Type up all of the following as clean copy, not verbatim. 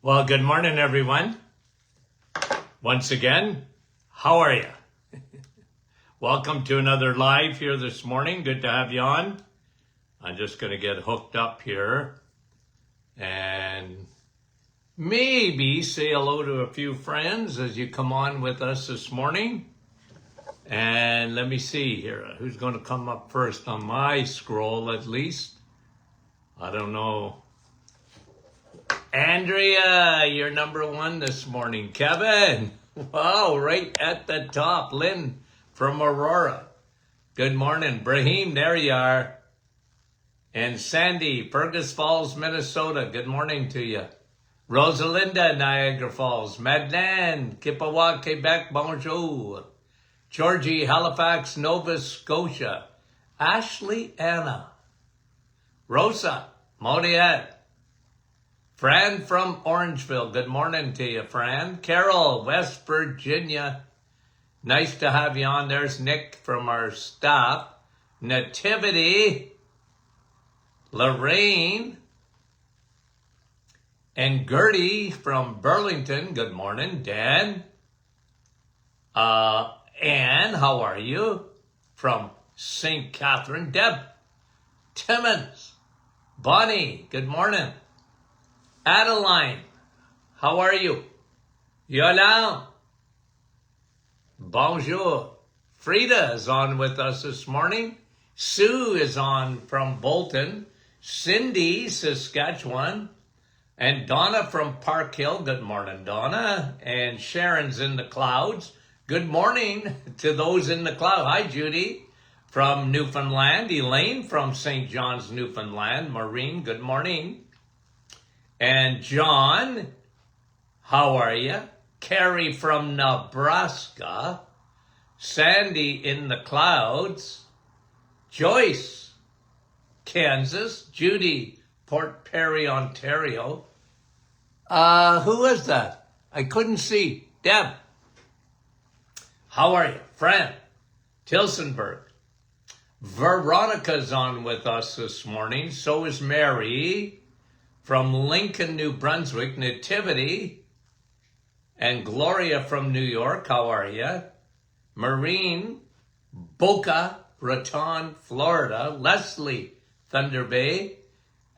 Well, good morning, everyone. Once again, how are you? Welcome to another live here this morning. Good to have you on. I'm just going to get hooked up here and maybe say hello to a few friends as you come on with us this morning. And let me see here. Who's going to come up first on my scroll, at least? I don't know. Andrea, you're number one this morning. Kevin, wow, right at the top. Lynn from Aurora. Good morning. Brahim, there you are. And Sandy, Fergus Falls, Minnesota. Good morning to you. Rosalinda, Niagara Falls. Madeleine, Kippawa, Quebec, bonjour. Georgie, Halifax, Nova Scotia. Ashley Anna. Rosa, Modiat. Fran from Orangeville. Good morning to you, Fran. Carol, West Virginia. Nice to have you on. There's Nick from our staff. Nativity. Lorraine. And Gertie from Burlington. Good morning. Dan. Anne, how are you? From St. Catherine. Deb. Timmons. Bonnie, good morning. Adeline, how are you? Yola. Bonjour. Frida is on with us this morning. Sue is on from Bolton. Cindy, Saskatchewan. And Donna from Park Hill. Good morning, Donna. And Sharon's in the clouds. Good morning to those in the cloud. Hi, Judy from Newfoundland. Elaine from St. John's, Newfoundland. Maureen, good morning. And John, how are you? Carrie from Nebraska. Sandy in the clouds. Joyce, Kansas. Judy, Port Perry, Ontario. Who is that? I couldn't see. Deb, how are you? Fran, Tilsonburg. Veronica's on with us this morning. So is Mary from Lincoln, New Brunswick. Nativity. And Gloria from New York. How are you? Marine, Boca Raton, Florida. Leslie, Thunder Bay.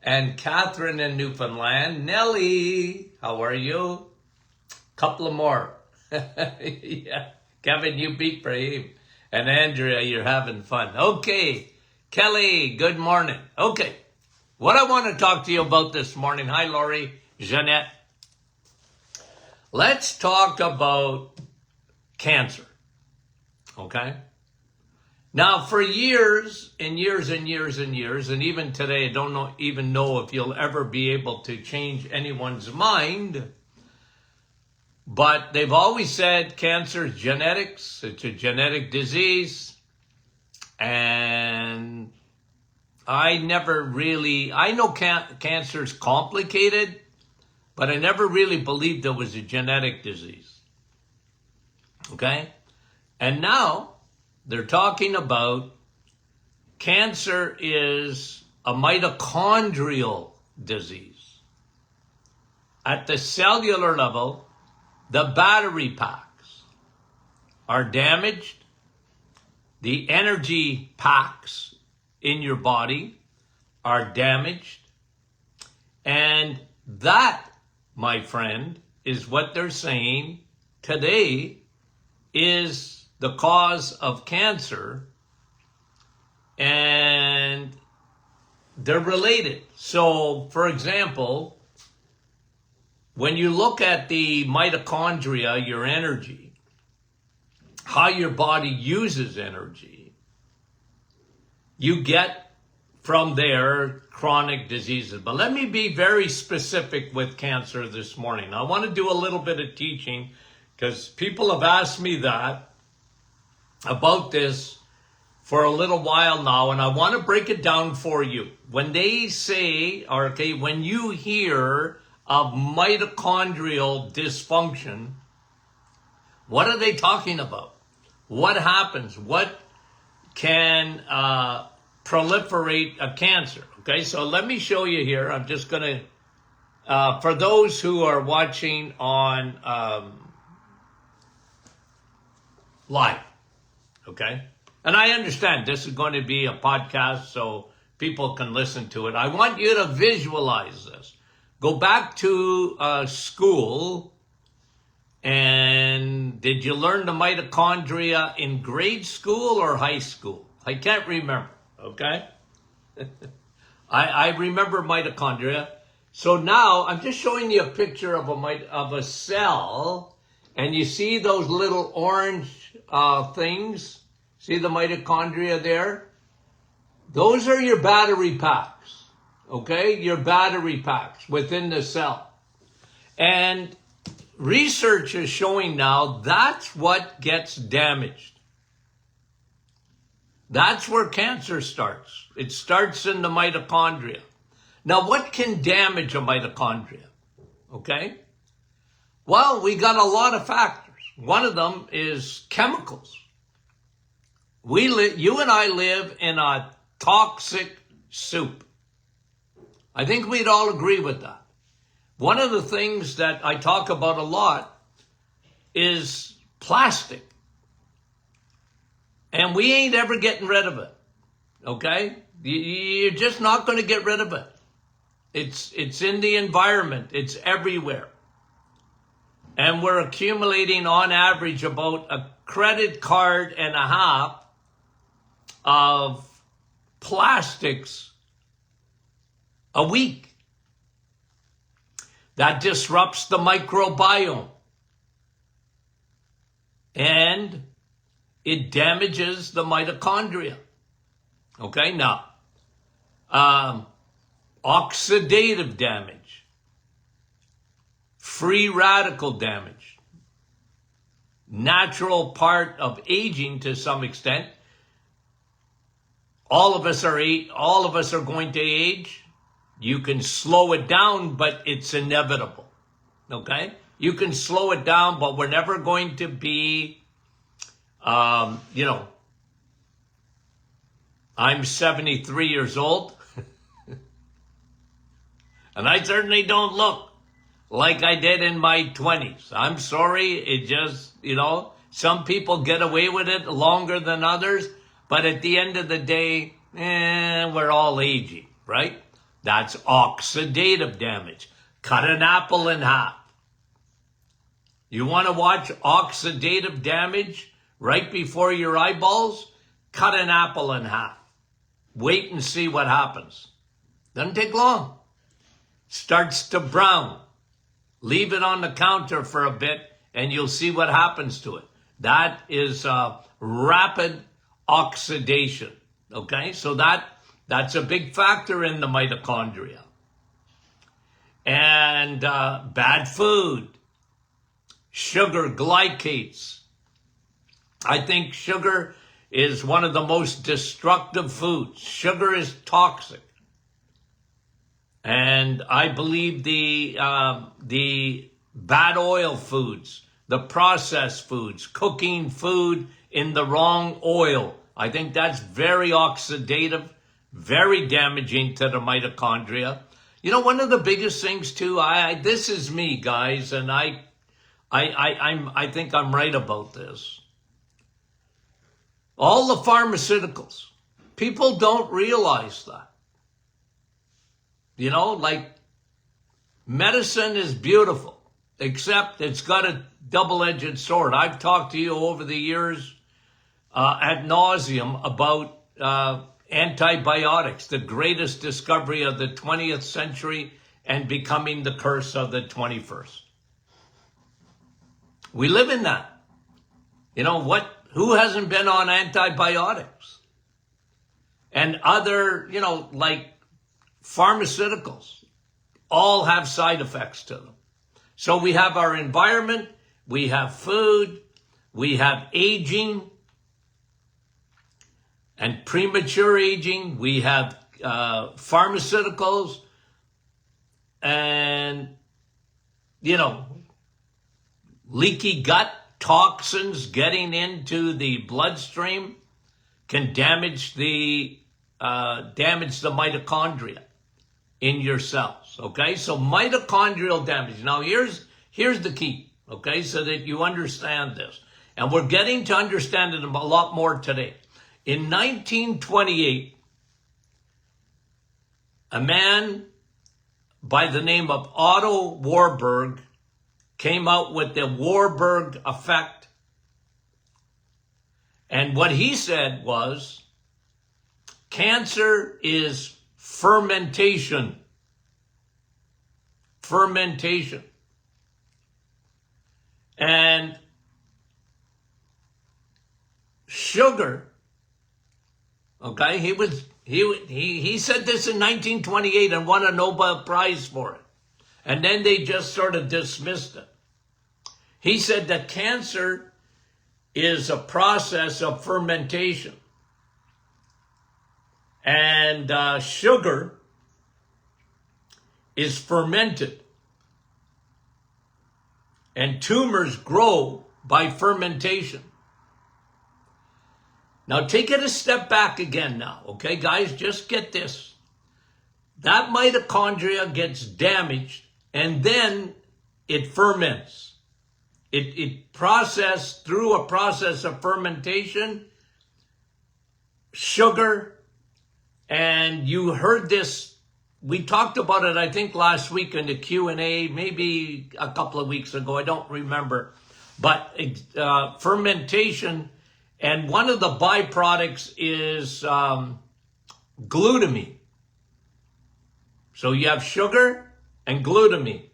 And Catherine in Newfoundland. Nellie, how are you? Couple of more. Yeah. Kevin, you beat Brahim. And Andrea, you're having fun. Okay. Kelly, good morning. Okay. What I want to talk to you about this morning. Hi, Lori, Jeanette. Let's talk about cancer. Okay? Now, for years and years and years and years, and even today, I don't even know if you'll ever be able to change anyone's mind, but they've always said cancer is genetics. It's a genetic disease. And I know cancer is complicated, but I never really believed it was a genetic disease. Okay? And now they're talking about cancer is a mitochondrial disease. At the cellular level, the battery packs are damaged. The energy packs in your body are damaged. And that, my friend, is what they're saying today is the cause of cancer. And they're related. So, for example, when you look at the mitochondria, your energy, how your body uses energy, you get from there chronic diseases. But let me be very specific with cancer this morning. I want to do a little bit of teaching because people have asked me that about this for a little while now, and I want to break it down for you. When they say, okay, when you hear of mitochondrial dysfunction, what are they talking about? What happens? What can proliferate a cancer? Okay, so let me show you here. I'm just going to for those who are watching on live, okay? And I understand this is going to be a podcast so people can listen to it. I want you to visualize this. Go back to school, and did you learn the mitochondria in grade school or high school? I can't remember, okay? I remember mitochondria. So now I'm just showing you a picture of a cell, and you see those little orange things? See the mitochondria there? Those are your battery packs, okay? Your battery packs within the cell. And research is showing now that's what gets damaged. That's where cancer starts. It starts in the mitochondria. Now, what can damage a mitochondria? Okay? Well, we got a lot of factors. One of them is chemicals. You and I live in a toxic soup. I think we'd all agree with that. One of the things that I talk about a lot is plastic. And we ain't ever getting rid of it. Okay? You're just not going to get rid of it. It's in the environment. It's everywhere. And we're accumulating on average about a credit card and a half of plastics a week. That disrupts the microbiome. And it damages the mitochondria. Okay, now, oxidative damage, free radical damage, natural part of aging to some extent. All of us are going to age. You can slow it down, but it's inevitable. Okay? You can slow it down, but we're never going to be, I'm 73 years old. And I certainly don't look like I did in my 20s. I'm sorry. It just, some people get away with it longer than others. But at the end of the day, we're all aging, right? That's oxidative damage. Cut an apple in half. You want to watch oxidative damage right before your eyeballs? Cut an apple in half. Wait and see what happens. Doesn't take long. Starts to brown. Leave it on the counter for a bit and you'll see what happens to it. That is rapid oxidation. Okay, so that's a big factor in the mitochondria. And bad food, sugar glycates. I think sugar is one of the most destructive foods. Sugar is toxic. And I believe the bad oil foods, the processed foods, cooking food in the wrong oil, I think that's very oxidative, very damaging to the mitochondria. One of the biggest things too, this is me, guys, and I think I'm right about this. All the pharmaceuticals, people don't realize that. Like medicine is beautiful, except it's got a double-edged sword. I've talked to you over the years ad nauseum about antibiotics, the greatest discovery of the 20th century and becoming the curse of the 21st. We live in that. Who hasn't been on antibiotics? And other, like pharmaceuticals, all have side effects to them. So we have our environment, we have food, we have aging and premature aging, we have pharmaceuticals, and, leaky gut, toxins getting into the bloodstream can damage the mitochondria in your cells. cells. Okay, so mitochondrial damage. Now here's the key. Okay, so that you understand this, and we're getting to understand it a lot more today. In 1928, a man by the name of Otto Warburg came out with the Warburg effect. And what he said was, cancer is fermentation. Fermentation. And sugar, okay, he said this in 1928 and won a Nobel Prize for it. And then they just sort of dismissed it. He said that cancer is a process of fermentation. And sugar is fermented. And tumors grow by fermentation. Now take it a step back again now, okay, guys? Just get this. That mitochondria gets damaged and then it ferments. It processed through a process of fermentation, sugar, and you heard this. We talked about it, I think, last week in the Q&A, maybe a couple of weeks ago. I don't remember. But fermentation, and one of the byproducts is glutamine. So you have sugar and glutamine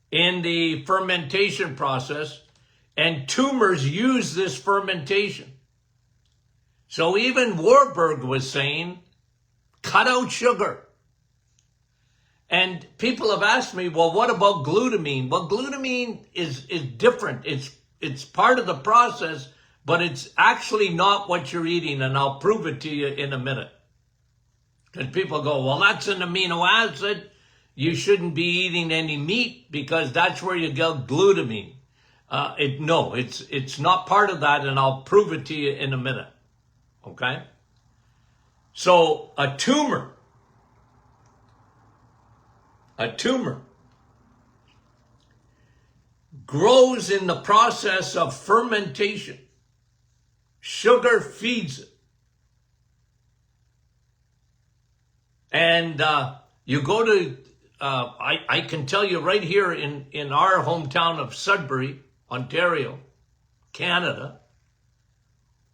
in the fermentation process, and tumors use this fermentation. So even Warburg was saying, cut out sugar. And people have asked me, well, what about glutamine? Well, glutamine is different. It's part of the process, but it's actually not what you're eating, and I'll prove it to you in a minute. Because people go, well, that's an amino acid. You shouldn't be eating any meat because that's where you get glutamine. No, it's not part of that, and I'll prove it to you in a minute. Okay? So a tumor grows in the process of fermentation. Sugar feeds it. And you go to, I can tell you right here in our hometown of Sudbury, Ontario, Canada,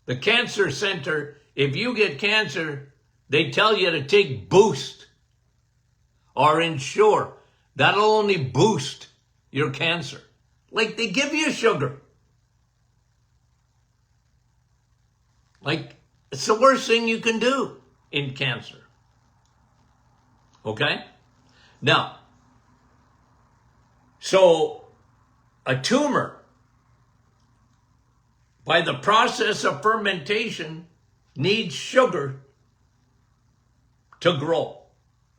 the cancer center, if you get cancer, they tell you to take Boost or Ensure. That'll only boost your cancer. Like, they give you sugar. Like, it's the worst thing you can do in cancer. Okay? Now, so a tumor, by the process of fermentation, needs sugar to grow.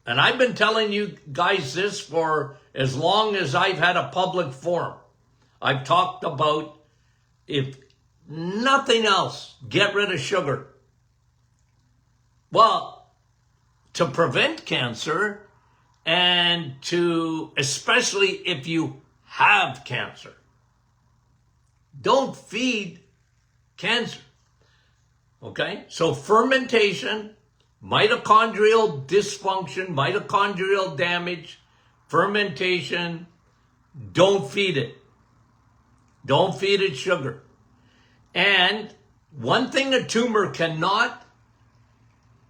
And I've been telling you guys this for as long as I've had a public forum. I've talked about, if nothing else, get rid of sugar. Well, to prevent cancer, and to, especially if you have cancer, don't feed cancer. Okay? So fermentation, mitochondrial dysfunction, mitochondrial damage, fermentation, don't feed it. Don't feed it sugar. And one thing a tumor cannot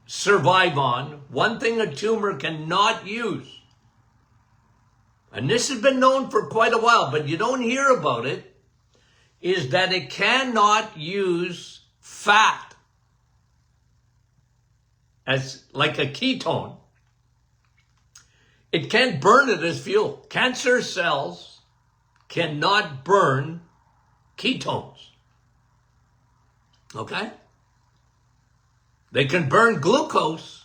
survive on, one thing a tumor cannot use, and this has been known for quite a while, but you don't hear about it, is that it cannot use fat as like a ketone. It can't burn it as fuel. Cancer cells cannot burn ketones. Okay? They can burn glucose,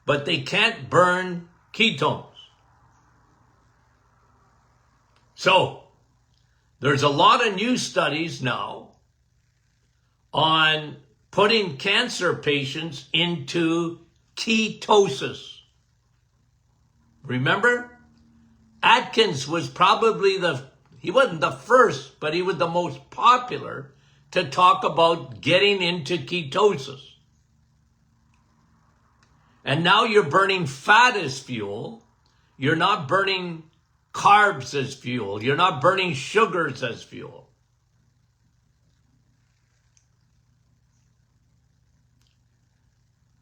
but they can't burn ketones. So, there's a lot of new studies now on putting cancer patients into ketosis. Remember? Atkins was probably he wasn't the first, but he was the most popular to talk about getting into ketosis. And now you're burning fat as fuel. You're not burning carbs as fuel. You're not burning sugars as fuel.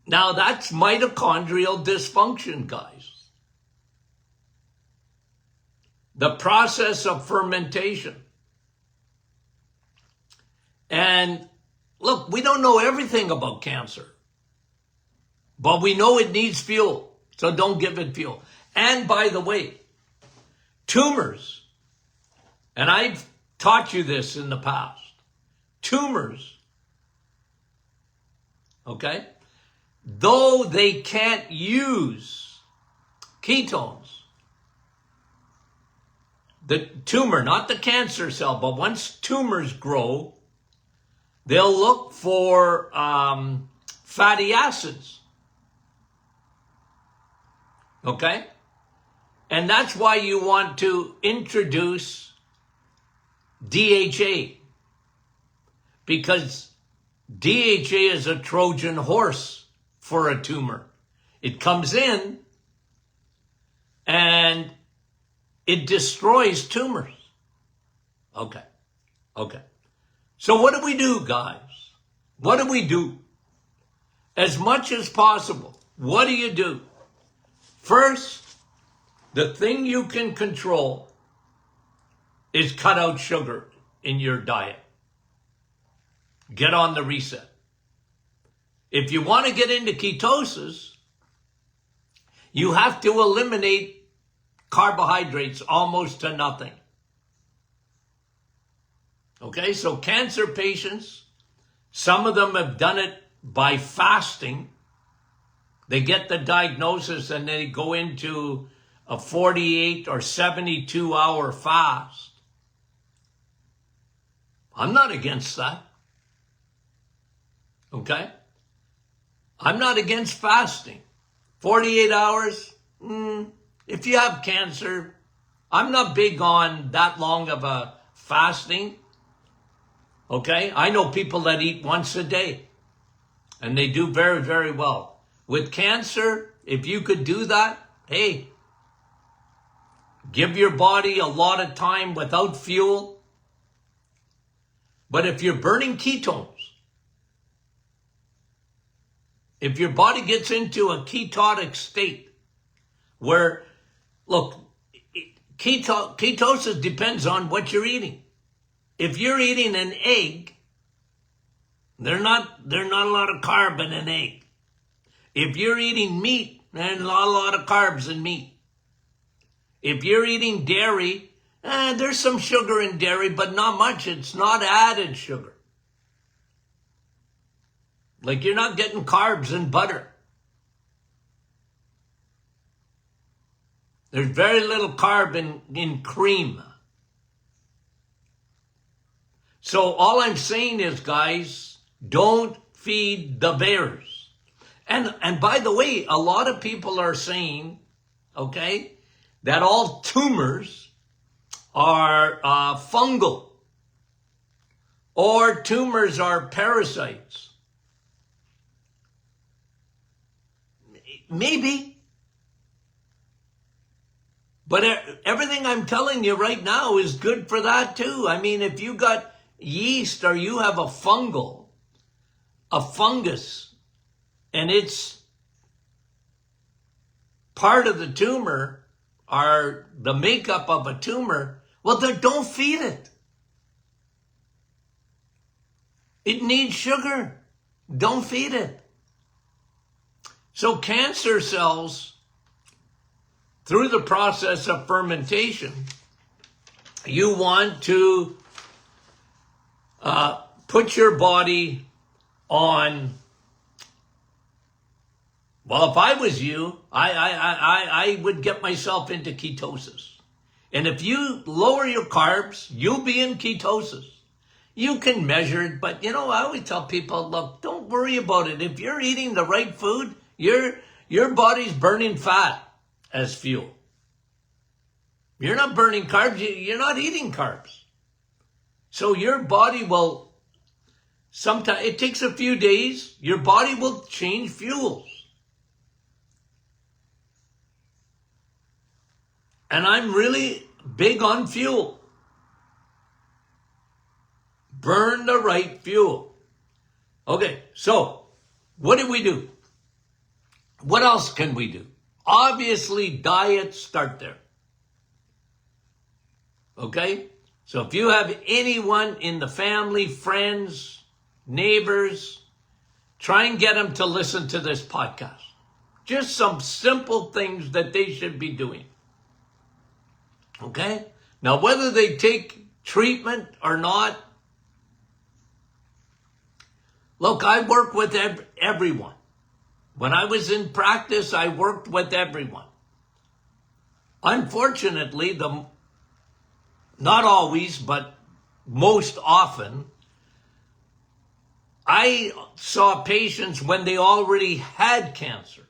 Now that's mitochondrial dysfunction, guys. The process of fermentation. And look, we don't know everything about cancer, but we know it needs fuel, so don't give it fuel. And by the way, tumors, and I've taught you this in the past, tumors, okay, though they can't use ketones, the tumor, not the cancer cell, but once tumors grow, they'll look for fatty acids. Okay? And that's why you want to introduce DHA. Because DHA is a Trojan horse for a tumor. It comes in and it destroys tumors. Okay. So what do we do, guys? What do we do? As much as possible, what do you do? First, the thing you can control is cut out sugar in your diet. Get on the reset. If you want to get into ketosis, you have to eliminate carbohydrates almost to nothing. Okay, so cancer patients, some of them have done it by fasting. They get the diagnosis and they go into a 48 or 72 hour fast. I'm not against that. Okay? I'm not against fasting. 48 hours, if you have cancer, I'm not big on that long of a fasting. Okay? I know people that eat once a day and they do very, very well. With cancer, if you could do that, hey, give your body a lot of time without fuel. But if you're burning ketones, if your body gets into a ketotic state where, look, ketosis depends on what you're eating. If you're eating an egg, there's not a lot of carb in an egg. If you're eating meat, there's not a lot of carbs in meat. If you're eating dairy, there's some sugar in dairy, but not much. It's not added sugar. Like you're not getting carbs in butter. There's very little carb in cream. So all I'm saying is, guys, don't feed the bears. And by the way, a lot of people are saying, okay, that all tumors are fungal or tumors are parasites. Maybe. But everything I'm telling you right now is good for that too. I mean, if you got yeast or you have a fungus, and it's part of the tumor or the makeup of a tumor, well, then don't feed it. It needs sugar. Don't feed it. So cancer cells, through the process of fermentation, you want to put your body on. Well, if I was you, I would get myself into ketosis. And if you lower your carbs, you'll be in ketosis. You can measure it, but I always tell people, look, don't worry about it. If you're eating the right food, your body's burning fat. as fuel. You're not burning carbs, you're not eating carbs. So your body will, sometimes, it takes a few days, your body will change fuels. And I'm really big on fuel. Burn the right fuel. Okay, so what do we do? What else can we do? Obviously, diet, start there. Okay? So if you have anyone in the family, friends, neighbors, try and get them to listen to this podcast. Just some simple things that they should be doing. Okay? Now, whether they take treatment or not, look, I work with everyone. When I was in practice, I worked with everyone. Unfortunately, not always, but most often, I saw patients when they already had cancer.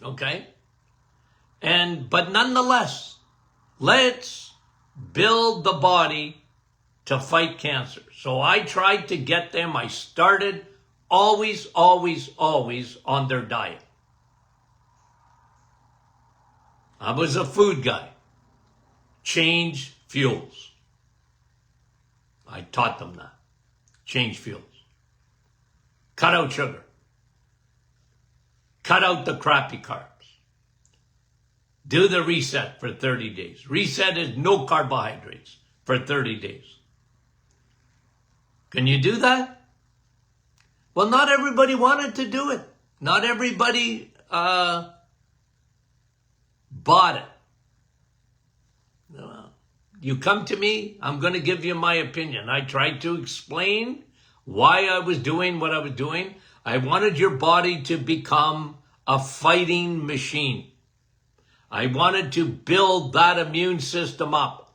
Okay? But nonetheless, let's build the body to fight cancer. So I tried to get them, I started always on their diet. I was a food guy. Change fuels. I taught them that. Change fuels. Cut out sugar. Cut out the crappy carbs. Do the reset for 30 days. Reset is no carbohydrates for 30 days. Can you do that? Well, not everybody wanted to do it. Not everybody bought it. You come to me, I'm going to give you my opinion. I tried to explain why I was doing what I was doing. I wanted your body to become a fighting machine. I wanted to build that immune system up,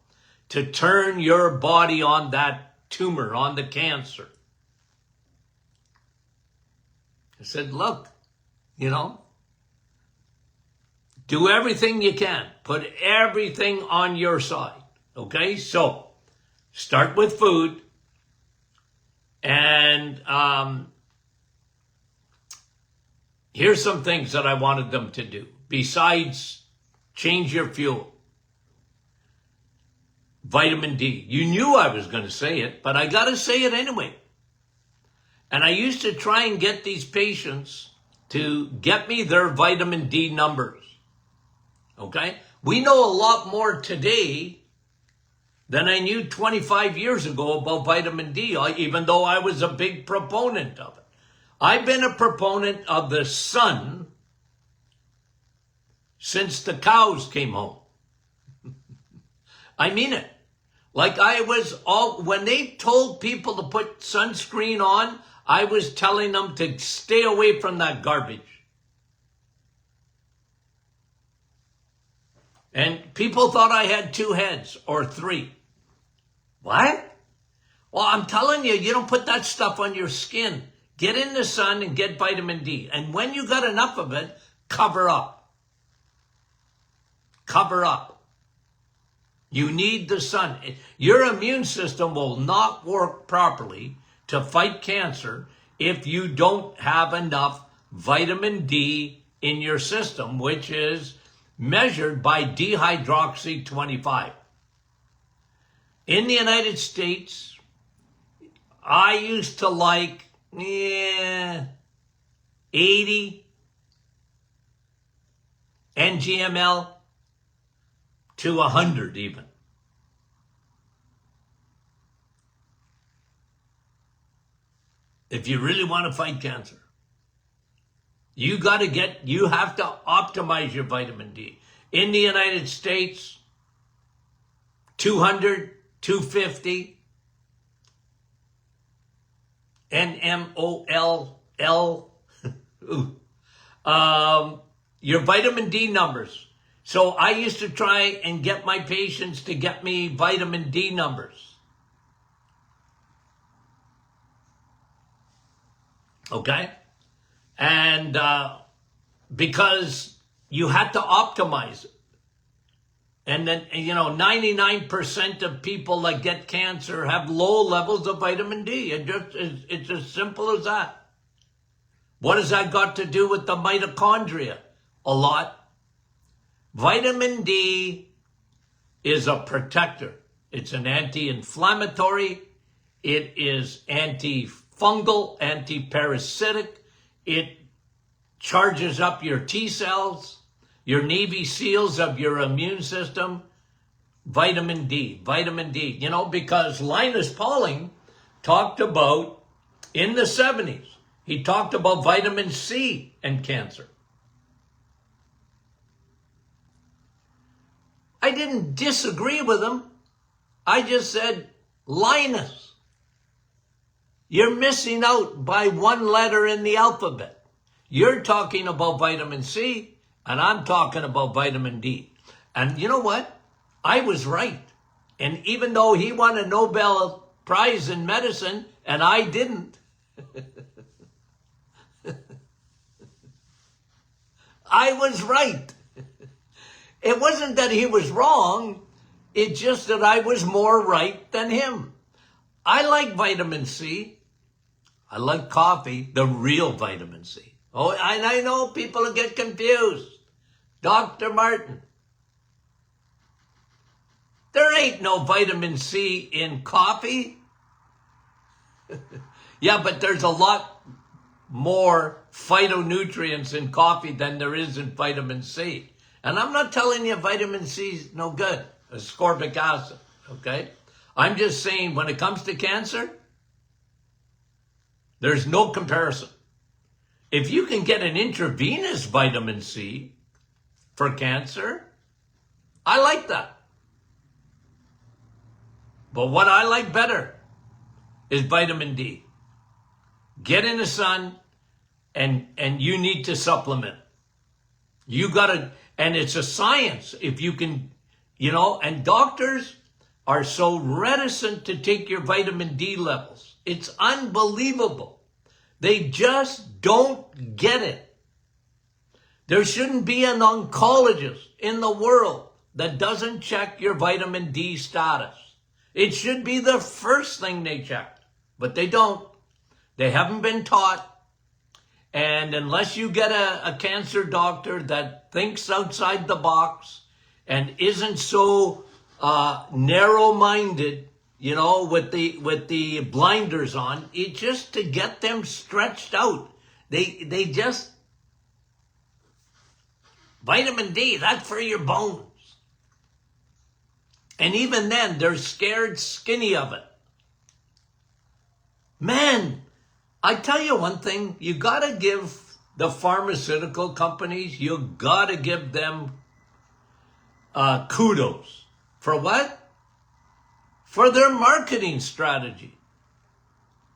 to turn your body on that tumor, on the cancer. I said, look, do everything you can. Put everything on your side. Okay, so start with food, and here's some things that I wanted them to do besides change your fuel. Vitamin D. You knew I was going to say it, but I got to say it anyway. And I used to try and get these patients to get me their vitamin D numbers. Okay, we know a lot more today than I knew 25 years ago about vitamin D, even though I was a big proponent of it. I've been a proponent of the sun since the cows came home. I mean it. Like when they told people to put sunscreen on, I was telling them to stay away from that garbage. And people thought I had 2 heads or 3. What? Well, I'm telling you, you don't put that stuff on your skin. Get in the sun and get vitamin D. And when you got enough of it, cover up. Cover up. You need the sun. Your immune system will not work properly to fight cancer if you don't have enough vitamin D in your system, which is measured by dihydroxy 25. In the United States, I used to like 80 NGML to 100 even. If you really want to fight cancer, you have to optimize your vitamin D. In the United States, 200, 250, NMOL, your vitamin D numbers. So I used to try and get my patients to get me vitamin D numbers. Okay? And because you had to optimize it. And then, 99% of people that get cancer have low levels of vitamin D. It's as simple as that. What has that got to do with the mitochondria? A lot. Vitamin D is a protector. It's an anti-inflammatory. It is antifungal, anti-parasitic. It charges up your T cells, your Navy SEALs of your immune system. Vitamin D, because Linus Pauling talked about, in the 70s, he talked about vitamin C and cancer. I didn't disagree with him. I just said, Linus, you're missing out by one letter in the alphabet. You're talking about vitamin C, and I'm talking about vitamin D. And you know what? I was right. And even though he won a Nobel Prize in medicine, and I didn't, I was right. It wasn't that he was wrong. It's just that I was more right than him. I like vitamin C. I like coffee, the real vitamin C. Oh, and I know people will get confused. Dr. Martin, there ain't no vitamin C in coffee. Yeah, but there's a lot more phytonutrients in coffee than there is in vitamin C. And I'm not telling you vitamin C is no good, ascorbic acid, okay? I'm just saying when it comes to cancer, there's no comparison. If you can get an intravenous vitamin C for cancer, I like that. But what I like better is vitamin D. Get in the sun and you need to supplement. You gotta, and it's a science if you can, and doctors are so reticent to take your vitamin D levels. It's unbelievable. They just don't get it. There shouldn't be an oncologist in the world that doesn't check your vitamin D status. It should be the first thing they check, but they don't. They haven't been taught. And unless you get a cancer doctor that thinks outside the box and isn't so narrow-minded, with the blinders on, it's just to get them stretched out. They just, vitamin D, that's for your bones. And even then, they're scared skinny of it. Man, I tell you one thing, you gotta give the pharmaceutical companies, you gotta give them kudos. For what? For their marketing strategy.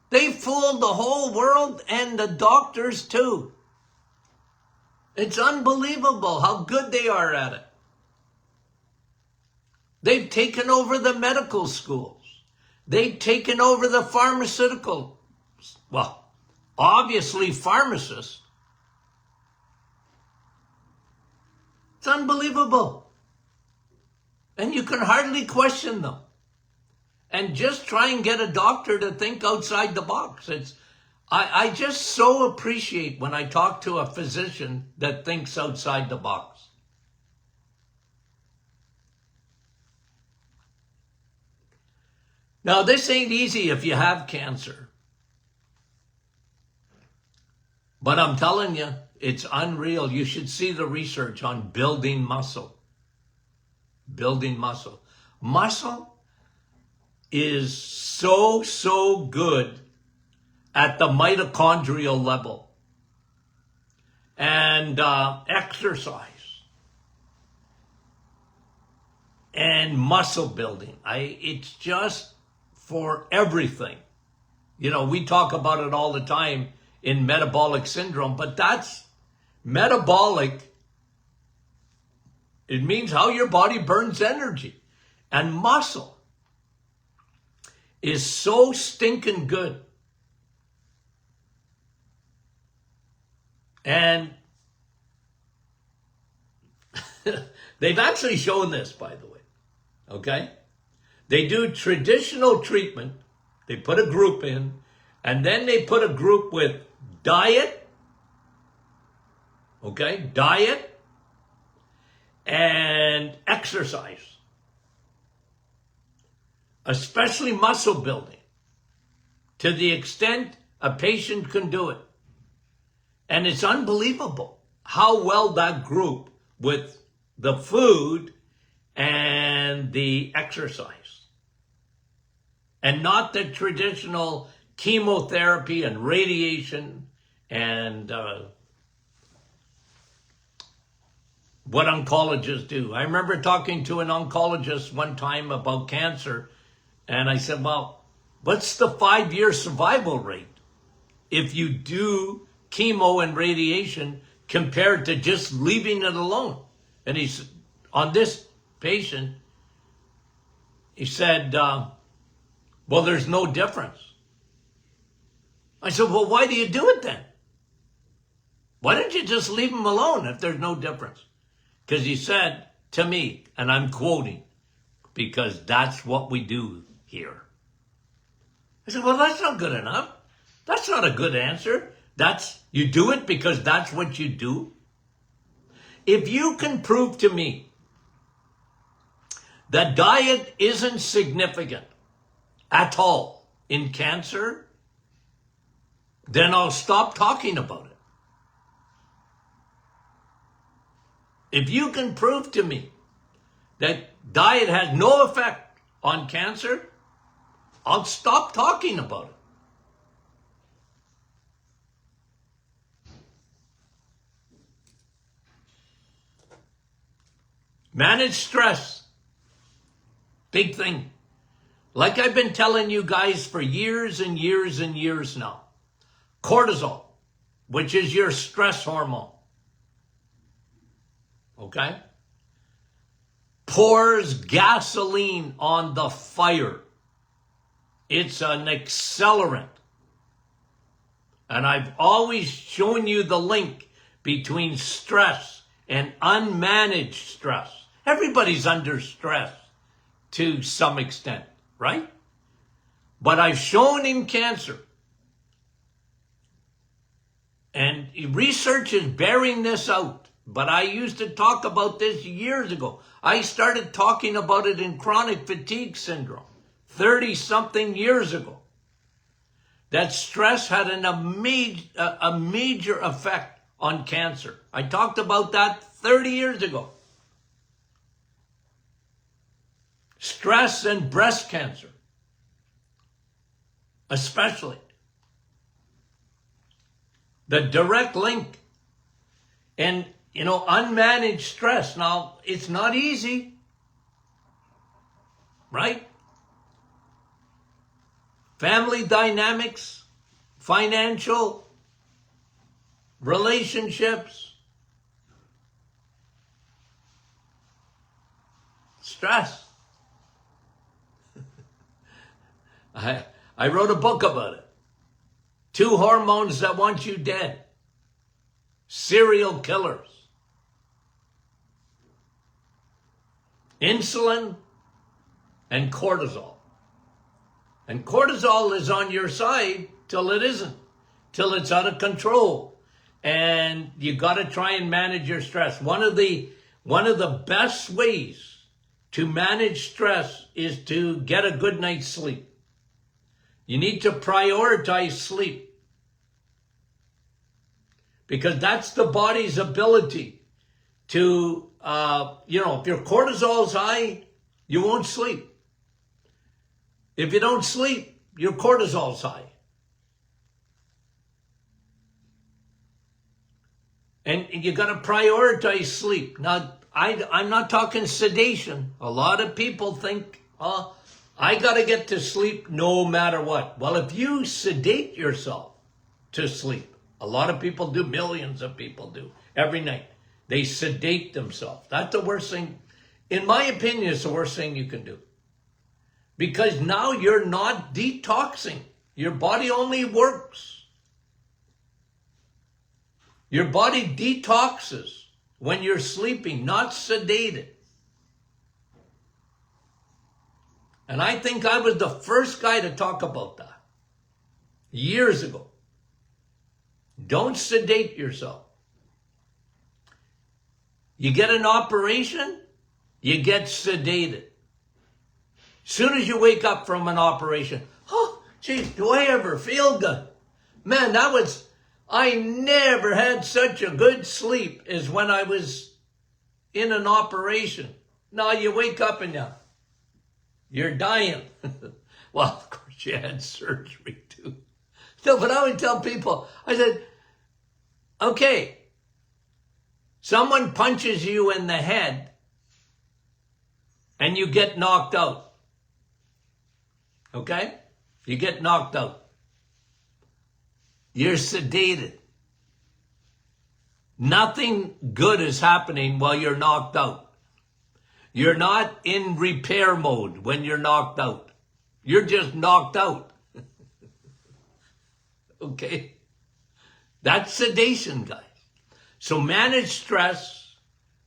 They fooled the whole world and the doctors too. It's unbelievable how good they are at it. They've taken over the medical schools. They've taken over the pharmaceutical. Well, obviously pharmacists. It's unbelievable. And you can hardly question them. And just try and get a doctor to think outside the box. I just so appreciate when I talk to a physician that thinks outside the box. Now, this ain't easy if you have cancer. But I'm telling you, it's unreal. You should see the research on building muscle. Building muscle. Muscle is so good at the mitochondrial level. And exercise. And muscle building. It's just for everything. We talk about it all the time in metabolic syndrome, but that's metabolic. It means how your body burns energy. And muscle is so stinking good. And They've actually shown this, by the way. Okay? They do traditional treatment. They put a group in, and then they put a group with diet, okay, diet and exercise, especially muscle building, to the extent a patient can do it. And it's unbelievable how well that group with the food and the exercise, and not the traditional chemotherapy and radiation and what oncologists do. I remember talking to an oncologist one time about cancer, and I said, well, what's the 5-year survival rate if you do chemo and radiation compared to just leaving it alone? And he said, on this patient, he said, well, there's no difference. I said, well, why do you do it then? Why don't you just leave him alone if there's no difference? Because he said to me, and I'm quoting, because that's what we do here. I said, well, that's not good enough. That's not a good answer. You do it because that's what you do. If you can prove to me that diet isn't significant at all in cancer, then I'll stop talking about it. If you can prove to me that diet has no effect on cancer, I'll stop talking about it. Manage stress. Big thing. Like I've been telling you guys for years and years and years now. Cortisol, which is your stress hormone. Okay? Pours gasoline on the fire. It's an accelerant. And I've always shown you the link between stress and unmanaged stress. Everybody's under stress to some extent, right? But I've shown in cancer, and research is bearing this out, but I used to talk about this years ago. I started talking about it in chronic fatigue syndrome 30-something years ago. That stress had a major effect on cancer. I talked about that 30 years ago. Stress and breast cancer, especially. The direct link. And, unmanaged stress. Now, it's not easy, right? Family dynamics, financial, relationships, stress. I wrote a book about it. 2 hormones that want you dead. Serial killers. Insulin and cortisol. And cortisol is on your side till it isn't, till it's out of control. And you got to try and manage your stress. One of the best ways to manage stress is to get a good night's sleep. You need to prioritize sleep, because that's the body's ability to, if your cortisol's high, you won't sleep. If you don't sleep, your cortisol's high. And you got to prioritize sleep. Now, I'm not talking sedation. A lot of people think, I got to get to sleep no matter what. Well, if you sedate yourself to sleep, a lot of people do, millions of people do, every night. They sedate themselves. That's the worst thing. In my opinion, it's the worst thing you can do. Because now you're not detoxing. Your body only works. Your body detoxes when you're sleeping, not sedated. And I think I was the first guy to talk about that years ago. Don't sedate yourself. You get an operation, you get sedated. Soon as you wake up from an operation, oh, geez, do I ever feel good? Man, I never had such a good sleep as when I was in an operation. Now you wake up and you're dying. Well, of course you had surgery too. No, but I would tell people, I said, okay, someone punches you in the head and you get knocked out. Okay? You get knocked out. You're sedated. Nothing good is happening while you're knocked out. You're not in repair mode when you're knocked out. You're just knocked out. Okay? That's sedation, guys. So manage stress.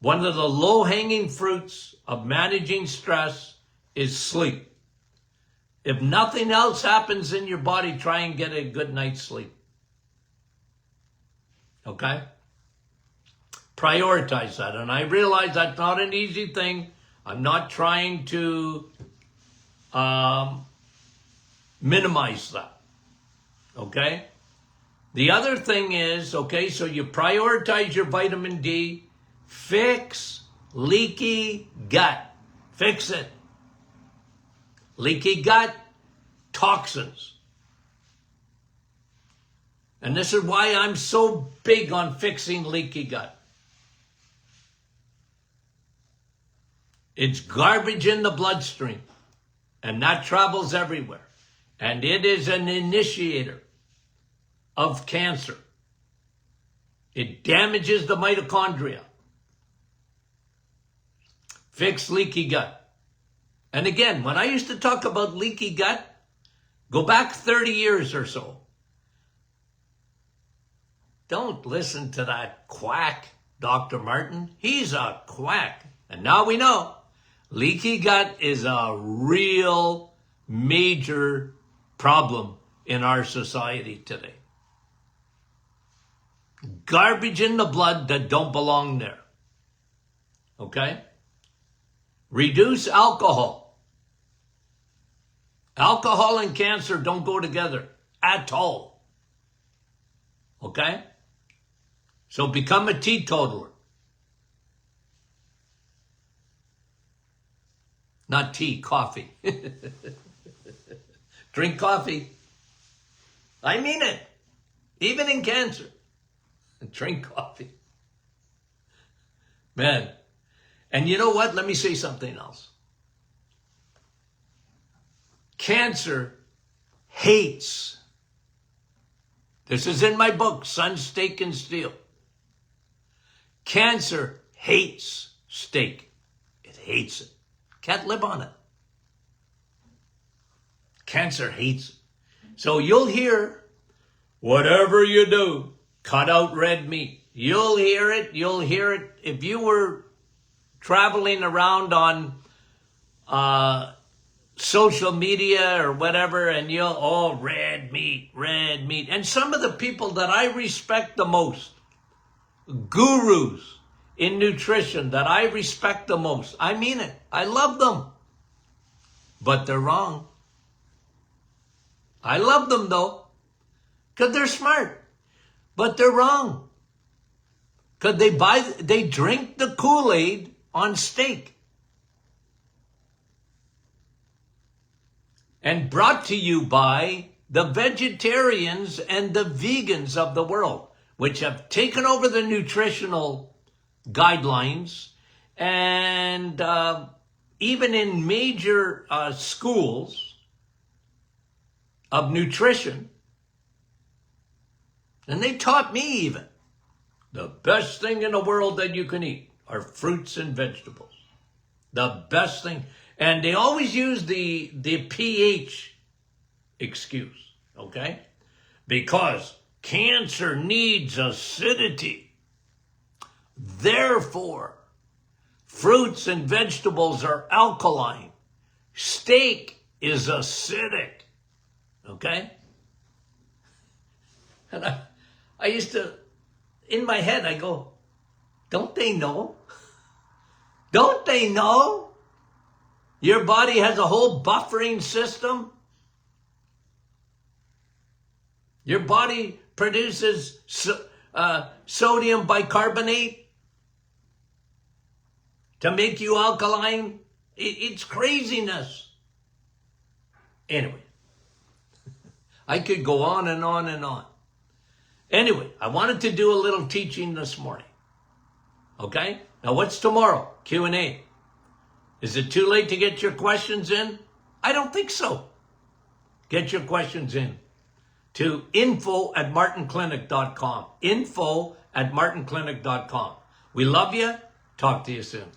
One of the low-hanging fruits of managing stress is sleep. If nothing else happens in your body, try and get a good night's sleep. Okay? Prioritize that. And I realize that's not an easy thing. I'm not trying to minimize that. Okay? The other thing is, okay, so you prioritize your vitamin D. Fix leaky gut. Fix it. Leaky gut, toxins. And this is why I'm so big on fixing leaky gut. It's garbage in the bloodstream, and that travels everywhere. And it is an initiator of cancer. It damages the mitochondria. Fix leaky gut. And again, when I used to talk about leaky gut, go back 30 years or so. Don't listen to that quack, Dr. Martin. He's a quack. And now we know leaky gut is a real major problem in our society today. Garbage in the blood that don't belong there. Okay? Reduce alcohol. Alcohol and cancer don't go together at all. Okay? So become a teetotaler. Not tea, coffee. Drink coffee. I mean it. Even in cancer. Drink coffee. Man. And you know what? Let me say something else. Cancer hates. This is in my book, Sun, Steak, and Steel. Cancer hates steak. It hates it. Can't live on it. Cancer hates it. So you'll hear, whatever you do, cut out red meat. You'll hear it. You'll hear it. If you were traveling around on social media or whatever, and red meat. And some of the people that I respect the most, gurus in nutrition that I respect the most, I mean it, I love them, but they're wrong. I love them though, because they're smart, but they're wrong. Because they drink the Kool-Aid on steak. And brought to you by the vegetarians and the vegans of the world, which have taken over the nutritional guidelines. And even in major schools of nutrition, and they taught me even, the best thing in the world that you can eat are fruits and vegetables. The best thing. And they always use the pH excuse, okay? Because cancer needs acidity. Therefore, fruits and vegetables are alkaline. Steak is acidic. Okay? And I used to, in my head, I go, don't they know? Don't they know? Your body has a whole buffering system. Your body produces sodium bicarbonate to make you alkaline. It's craziness. Anyway, I could go on and on and on. Anyway, I wanted to do a little teaching this morning. Okay? Now what's tomorrow? Q&A. Is it too late to get your questions in? I don't think so. Get your questions in to info@martinclinic.com. Info@martinclinic.com. We love you. Talk to you soon.